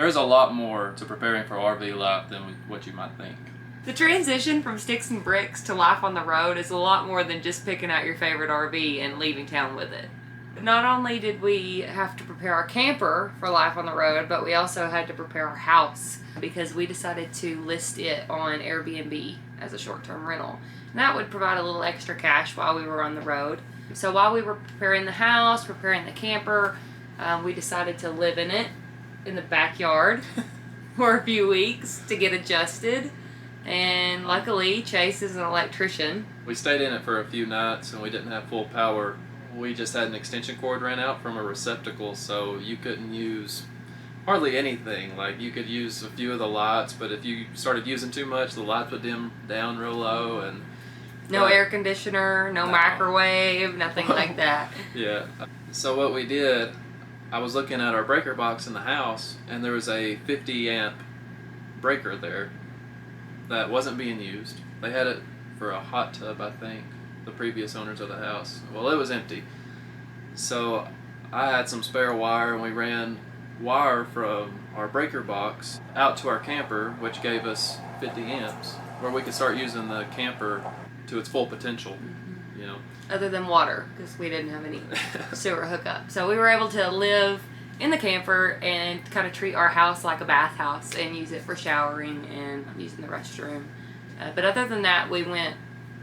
There's a lot more to preparing for RV life than what you might think. The transition from sticks and bricks to life on the road is a lot more than just picking out your favorite RV and leaving town with it. Not only did we have to prepare our camper for life on the road, but we also had to prepare our house because we decided to list it on Airbnb as a short-term rental. And that would provide a little extra cash while we were on the road. So while we were preparing the house, preparing the camper, we decided to live in it in the backyard for a few weeks to get adjusted. And luckily, Chase is an electrician. We stayed in it for a few nights and we didn't have full power. We just had an extension cord ran out from a receptacle, so you couldn't use hardly anything. Like, you could use a few of the lights, but if you started using too much, the lights would dim down real low. And no air conditioner, no microwave, nothing like that. Yeah. So what we did, I was looking at our breaker box in the house, and there was a 50 amp breaker there that wasn't being used. They had it for a hot tub, I think, the previous owners of the house. Well, it was empty. So I had some spare wire, and we ran wire from our breaker box out to our camper, which gave us 50 amps, where we could start using the camper to its full potential, you know. Other than water, because we didn't have any sewer hookup. So we were able to live in the camper and kind of treat our house like a bathhouse and use it for showering and using the restroom. But other than that, we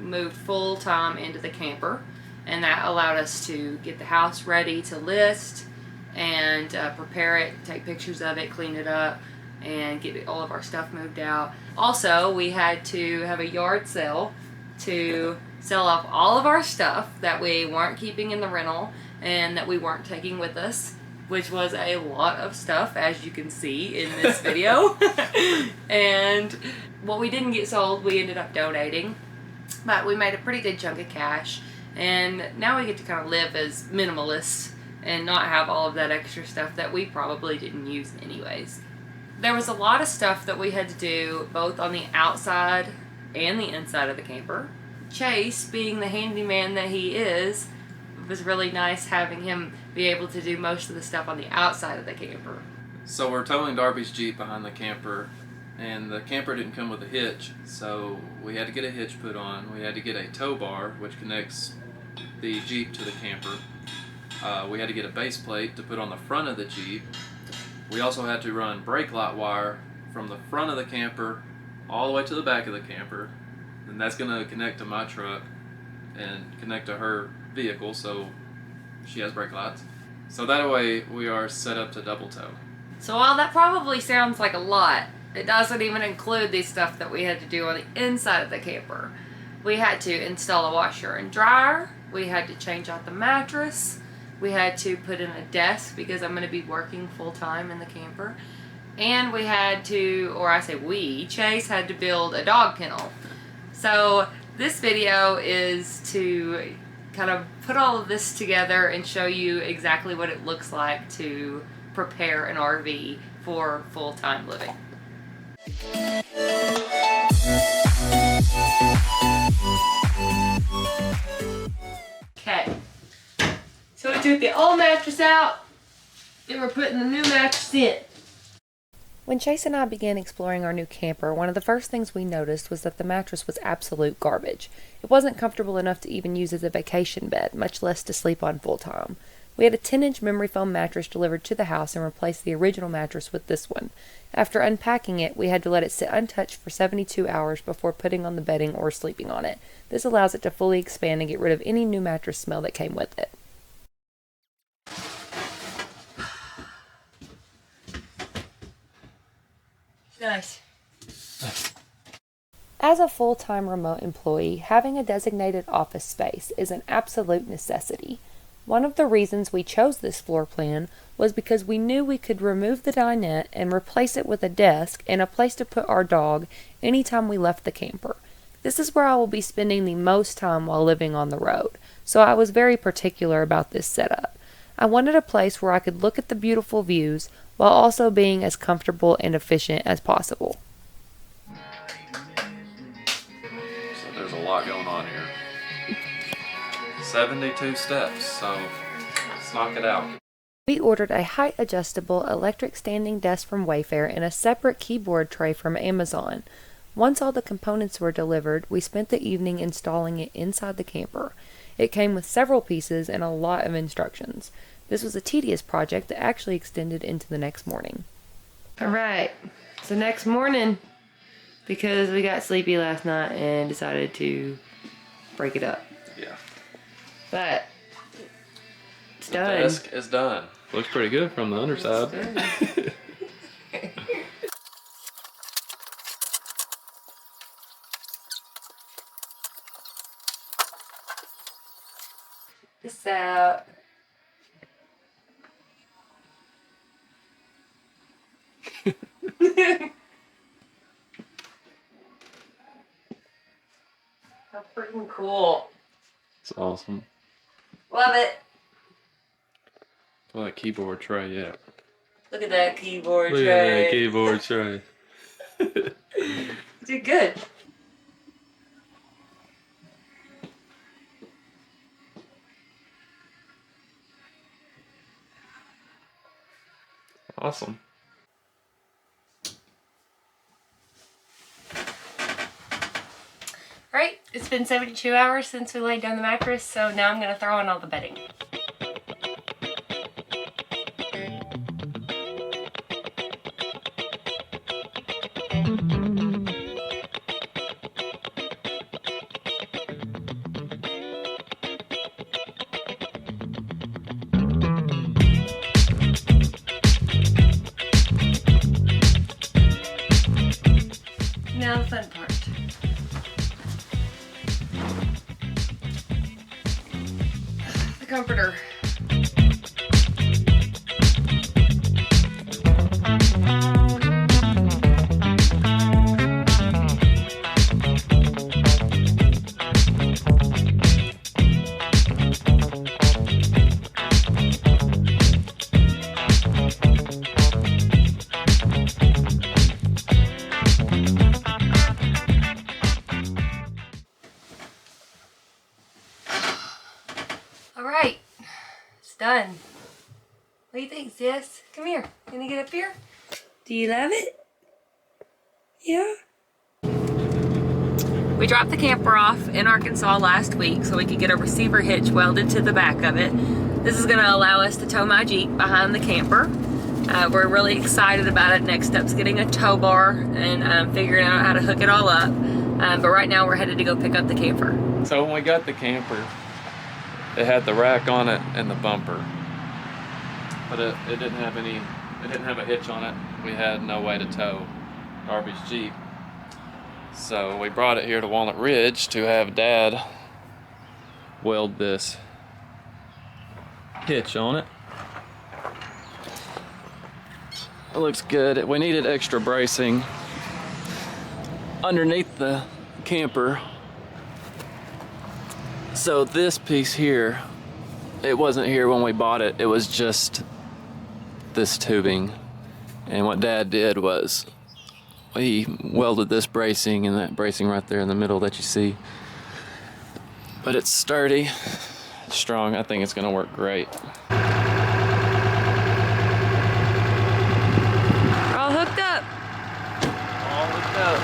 moved full time into the camper, and that allowed us to get the house ready to list and prepare it, take pictures of it, clean it up, and get all of our stuff moved out. Also, we had to have a yard sale to sell off all of our stuff that we weren't keeping in the rental and that we weren't taking with us, which was a lot of stuff, as you can see in this video. And what we didn't get sold, we ended up donating. But we made a pretty good chunk of cash, and now we get to kind of live as minimalists and not have all of that extra stuff that we probably didn't use anyways. There was a lot of stuff that we had to do both on the outside and the inside of the camper. Chase, being the handyman that he is, it was really nice having him be able to do most of the stuff on the outside of the camper. So we're towing Darby's Jeep behind the camper, and the camper didn't come with a hitch, so we had to get a hitch put on. We had to get a tow bar, which connects the Jeep to the camper. We had to get a base plate to put on the front of the Jeep. We also had to run brake light wire from the front of the camper all the way to the back of the camper, and that's going to connect to my truck and connect to her vehicle, so she has brake lights. So that way we are set up to double tow. So while that probably sounds like a lot, it doesn't even include the stuff that we had to do on the inside of the camper. We had to install a washer and dryer. We had to change out the mattress. We had to put in a desk because I'm going to be working full time in the camper. And we had to, or I say we, Chase had to build a dog kennel. So this video is to kind of put all of this together and show you exactly what it looks like to prepare an RV for full-time living. Okay, so we took the old mattress out and we're putting the new mattress in. When Chase and I began exploring our new camper, one of the first things we noticed was that the mattress was absolute garbage. It wasn't comfortable enough to even use as a vacation bed, much less to sleep on full time. We had a 10-inch memory foam mattress delivered to the house and replaced the original mattress with this one. After unpacking it, we had to let it sit untouched for 72 hours before putting on the bedding or sleeping on it. This allows it to fully expand and get rid of any new mattress smell that came with it. Nice. As a full-time remote employee, having a designated office space is an absolute necessity. One of the reasons we chose this floor plan was because we knew we could remove the dinette and replace it with a desk and a place to put our dog anytime we left the camper. This is where I will be spending the most time while living on the road, so I was very particular about this setup. I wanted a place where I could look at the beautiful views while also being as comfortable and efficient as possible. So there's a lot going on here. 72 steps, so let's knock it out. We ordered a height-adjustable electric standing desk from Wayfair and a separate keyboard tray from Amazon. Once all the components were delivered, we spent the evening installing it inside the camper. It came with several pieces and a lot of instructions. This was a tedious project that actually extended into the next morning. Alright, so next morning, because we got sleepy last night and decided to break it up. Yeah. But it's The done. desk is done. Looks pretty good from the underside. This out. How freaking cool. It's awesome. Love it. Well, that keyboard tray, yeah. Look at that keyboard Look at that keyboard tray. Did good. Awesome. Alright, it's been 72 hours since we laid down the mattress, so now I'm going to throw in all the bedding. Now the fun part. The comforter. Alright, it's done. What do you think, sis? Come here. Gonna get up here? Do you love it? Yeah? We dropped the camper off in Arkansas last week so we could get a receiver hitch welded to the back of it. This is going to allow us to tow my Jeep behind the camper. We're really excited about it. Next up's getting a tow bar and figuring out how to hook it all up. But right now we're headed to go pick up the camper. So when we got the camper, it had the rack on it and the bumper, but it didn't have a hitch on it. We had no way to tow Darby's Jeep. So we brought it here to Walnut Ridge to have Dad weld this hitch on it. It looks good. We needed extra bracing underneath the camper. So this piece here, it wasn't here when we bought it. It was just this tubing. And what Dad did was he welded this bracing and that bracing right there in the middle that you see. But it's sturdy, it's strong. I think it's gonna work great. We're all hooked up. All hooked up.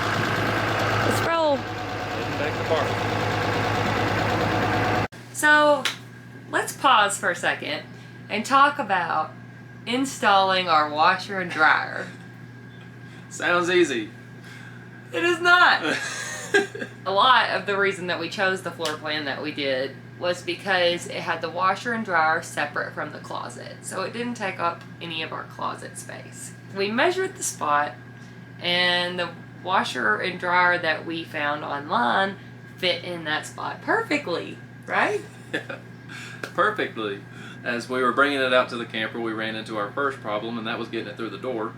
Let's roll. Heading back to bar. So let's pause for a second and talk about installing our washer and dryer. Sounds easy. It is not. A lot of the reason that we chose the floor plan that we did was because it had the washer and dryer separate from the closet. So it didn't take up any of our closet space. We measured the spot and the washer and dryer that we found online fit in that spot perfectly, right? Yeah, perfectly. As we were bringing it out to the camper, we ran into our first problem, and that was getting it through the door.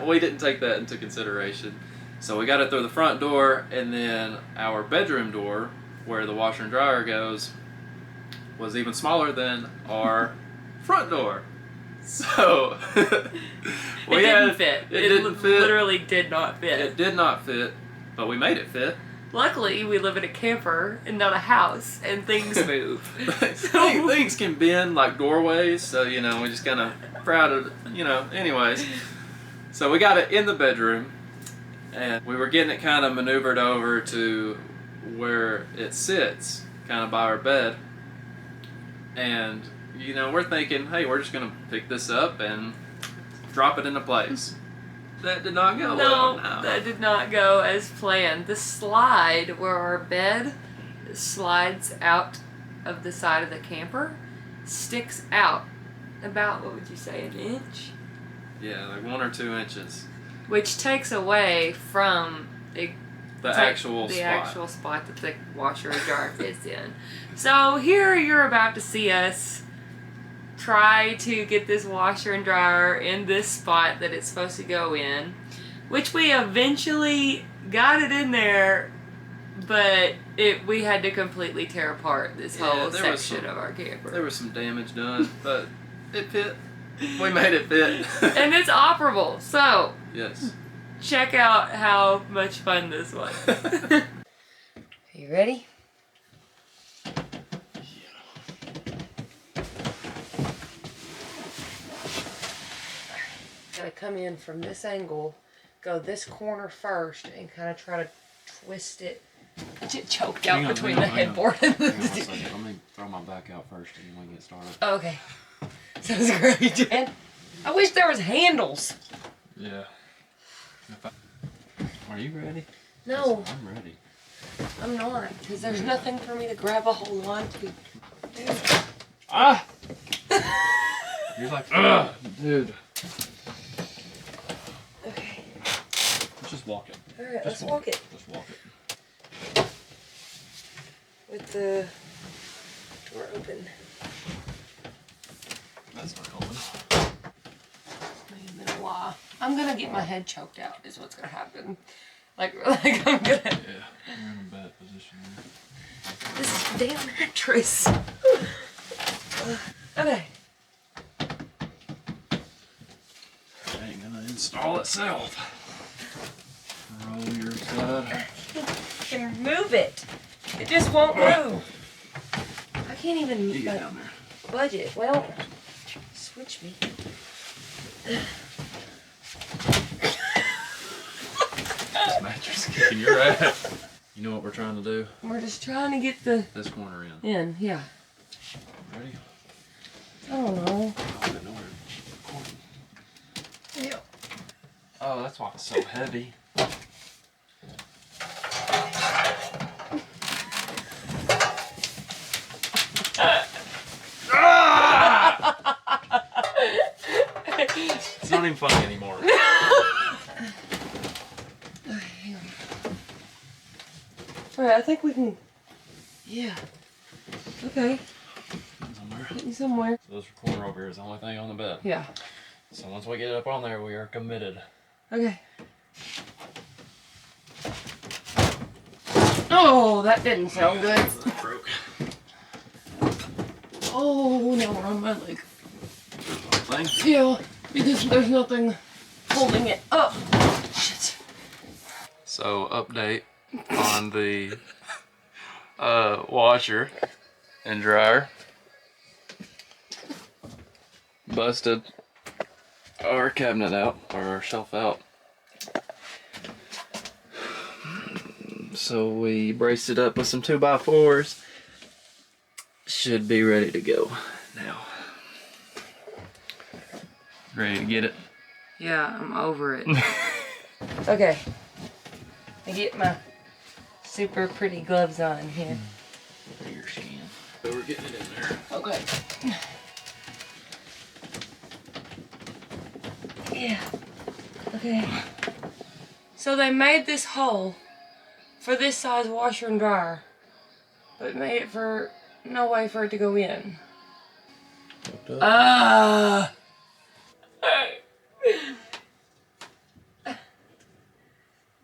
We didn't take that into consideration. So we got it through the front door, and then our bedroom door, where the washer and dryer goes, was even smaller than our front door. So It didn't fit. It didn't fit. Literally did not fit. It did not fit, but we made it fit. Luckily, we live in a camper and not a house, and things move. Things can bend like doorways, so we just kind of crowded, anyways. So we got it in the bedroom, and we were getting it kind of maneuvered over to where it sits, kind of by our bed. And, we're thinking, hey, we're just going to pick this up and drop it into place. That did not go well. No, that did not go as planned. The slide where our bed slides out of the side of the camper sticks out about, what would you say, an inch? Yeah, like 1 or 2 inches. Which takes away from the actual spot that the washer and dryer fits in. So here you're about to see us try to get this washer and dryer in this spot that it's supposed to go in, which we eventually got it in there, but we had to completely tear apart this whole section of our camper. There was some damage done, but it fit. We made it fit. And it's operable, so yes. Check out how much fun this was. Are you ready? Gotta come in from this angle, go this corner first, and kind of try to twist it. Get choked out between the headboard and the... Let me throw my back out first and then we get started. Okay. Sounds great. And I wish there was handles. Yeah. Are you ready? No. I'm ready. I'm not, because there's nothing for me to grab a hold on to. Dude. Ah! You're like, dude. Okay. Let's just walk it. Alright, let's walk it. Let's walk it. With the door open. That's not open. I'm gonna get my head choked out, is what's gonna happen. Like I'm gonna... Yeah, you're in a bad position there. This damn mattress. Okay. It ain't gonna install itself. Roll your side. I can move it. It just won't move. I can't even You get down there. budge it. Well, switch me. This mattress is kicking your ass. You know what we're trying to do? We're just trying to get this corner in. yeah. Ready? I don't know. I don't know where Yeah. Oh, that's why it's so heavy. It's not even funny anymore. Alright, I think we can... Yeah. Okay. Somewhere. Get me somewhere. So this corner over here is the only thing on the bed. Yeah. So once we get up on there, we are committed. Okay. Oh, that didn't sound good. That broke. Oh, now we're on my leg. Thing? Yeah, because there's nothing holding it up. Shit. So update on the washer and dryer. Busted our cabinet out, or our shelf out. So we braced it up with some 2x4s. Should be ready to go now. Ready to get it? Yeah, I'm over it. Okay. I get my super pretty gloves on here. Your skin. So we're getting it in there. Okay. Yeah. Okay. So they made this hole for this size washer and dryer, but made it for no way for it to go in.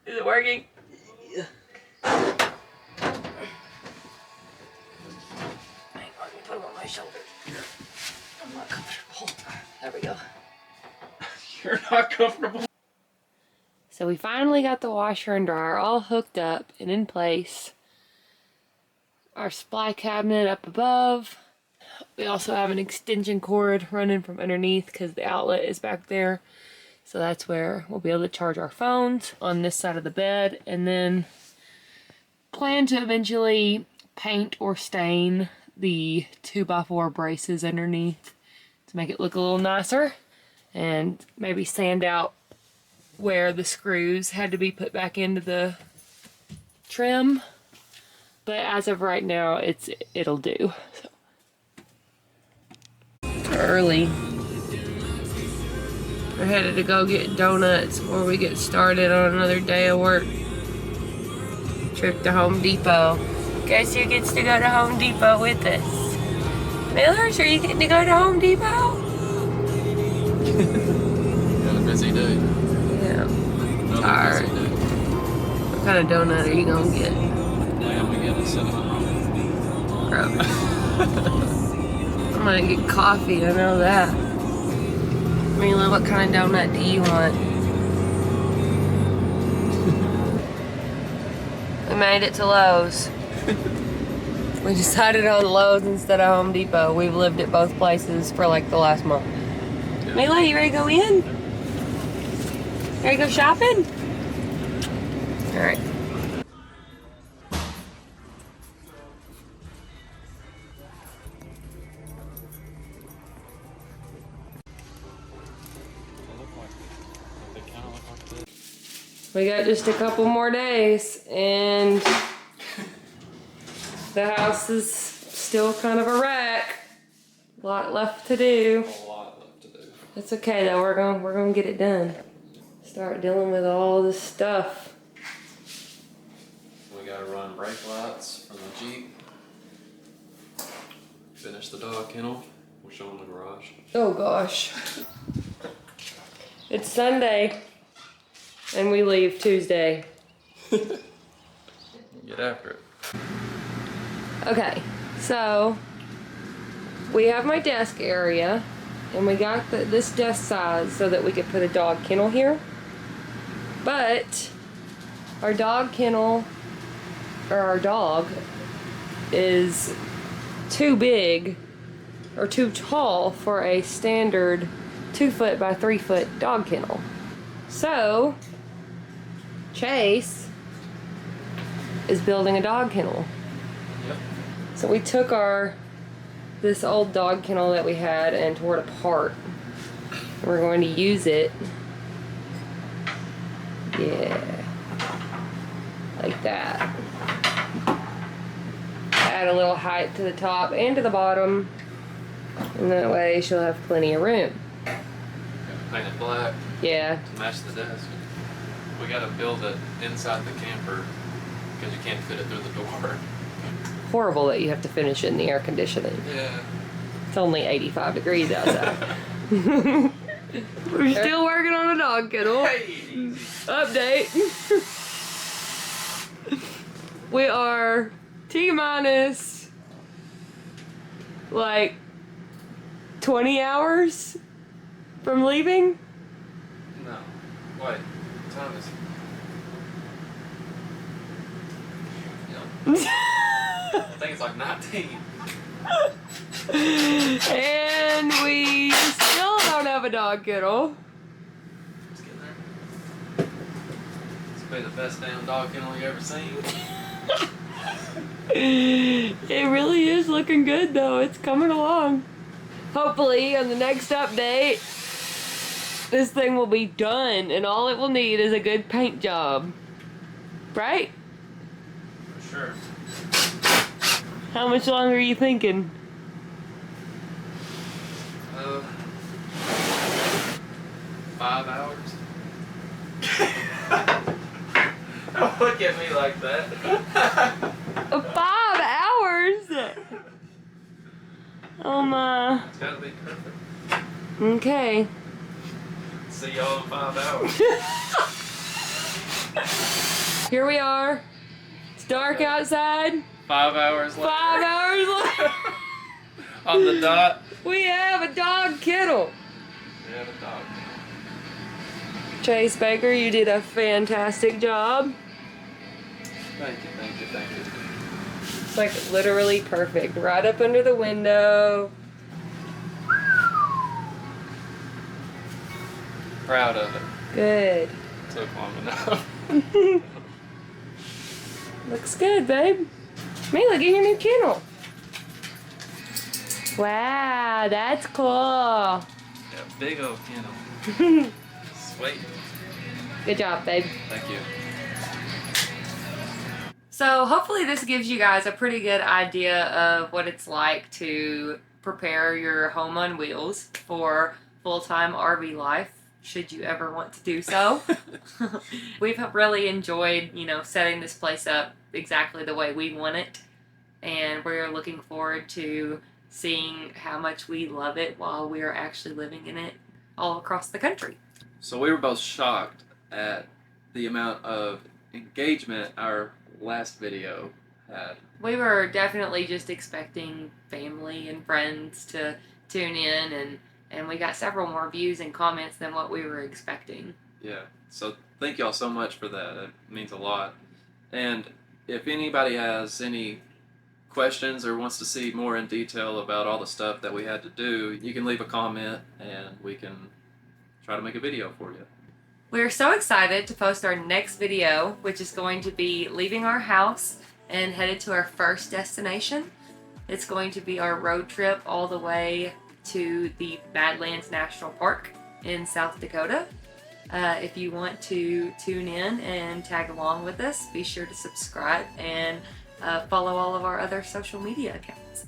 Is it working? Yeah. Hang on, put them on my shoulder. I'm not comfortable. There we go. You're not comfortable. So we finally got the washer and dryer all hooked up and in place. Our supply cabinet up above. We also have an extension cord running from underneath because the outlet is back there. So that's where we'll be able to charge our phones on this side of the bed. And then plan to eventually paint or stain the 2x4 braces underneath to make it look a little nicer. And maybe sand out where the screws had to be put back into the trim. But as of right now, it'll do. So. Early. We're headed to go get donuts before we get started on another day of work. Trip to Home Depot. Guess who gets to go to Home Depot with us? Millers, are you getting to go to Home Depot? Got a busy day. Yeah. Another Tired. busy day. What kind of donut are you gonna get? Yeah, I'm gonna get a cinnamon roll. Gross. I'm gonna get coffee, I know that. Mila, what kind of donut do you want? We made it to Lowe's. We decided on Lowe's instead of Home Depot. We've lived at both places for like the last month. Yeah. Mila, you ready to go in? Ready to go shopping? Alright. We got just a couple more days and the house is still kind of a wreck. A lot left to do. A lot left to do. That's okay though, we're gonna get it done. Start dealing with all this stuff. We gotta run brake lights from the Jeep. Finish the dog kennel. We'll show them the garage. Oh gosh. It's Sunday and we leave Tuesday. Get after it. Okay, so we have my desk area and we got this desk size so that we could put a dog kennel here. But our dog kennel, or our dog, is too big or too tall for a standard 2-foot by 3-foot dog kennel. So Chase is building a dog kennel. Yep. So we took this old dog kennel that we had and tore it apart. We're going to use it. Yeah. Like that. Add a little height to the top and to the bottom. And that way she'll have plenty of room. Paint it black Yeah. to match the desk. We gotta build it inside the camper because you can't fit it through the door. Horrible that you have to finish it in the air conditioning. Yeah. It's only 85 degrees outside. We're still working on a dog kennel. Hey. Update. We are T-minus like 20 hours from leaving. No. Wait. What time is it? I think it's like 19. And we still don't have a dog kennel. Let's get there. This will be the best damn dog kennel you ever seen. It really is looking good though. It's coming along. Hopefully on the next update, this thing will be done and all it will need is a good paint job. Right? For sure. How much longer are you thinking? 5 hours. Don't look at me like that. 5 hours? Oh my. It's gotta be perfect. Okay. See y'all in 5 hours. Here we are. It's dark outside. 5 hours later. 5 hours later. On the dot. We have a dog kennel. We have a dog. Chase Baker, you did a fantastic job. Thank you, thank you, thank you. It's like literally perfect. Right up under the window. Proud of it. Good. Took long enough. Looks good, babe. Mila, get your new kennel. Wow, that's cool. Yeah, big old kennel. Sweet. Good job, babe. Thank you. So hopefully this gives you guys a pretty good idea of what it's like to prepare your home on wheels for full-time RV life, should you ever want to do so. We've really enjoyed, setting this place up exactly the way we want it, and we're looking forward to seeing how much we love it while we are actually living in it all across the country. So we were both shocked at the amount of engagement our last video had. We were definitely just expecting family and friends to tune in, and we got several more views and comments than what we were expecting. Yeah, so thank y'all so much for that. It means a lot. And if anybody has any questions or wants to see more in detail about all the stuff that we had to do, you can leave a comment and we can try to make a video for you. We're so excited to post our next video, which is going to be leaving our house and headed to our first destination. It's going to be our road trip all the way to the Badlands National Park in South Dakota. If you want to tune in and tag along with us, be sure to subscribe and follow all of our other social media accounts.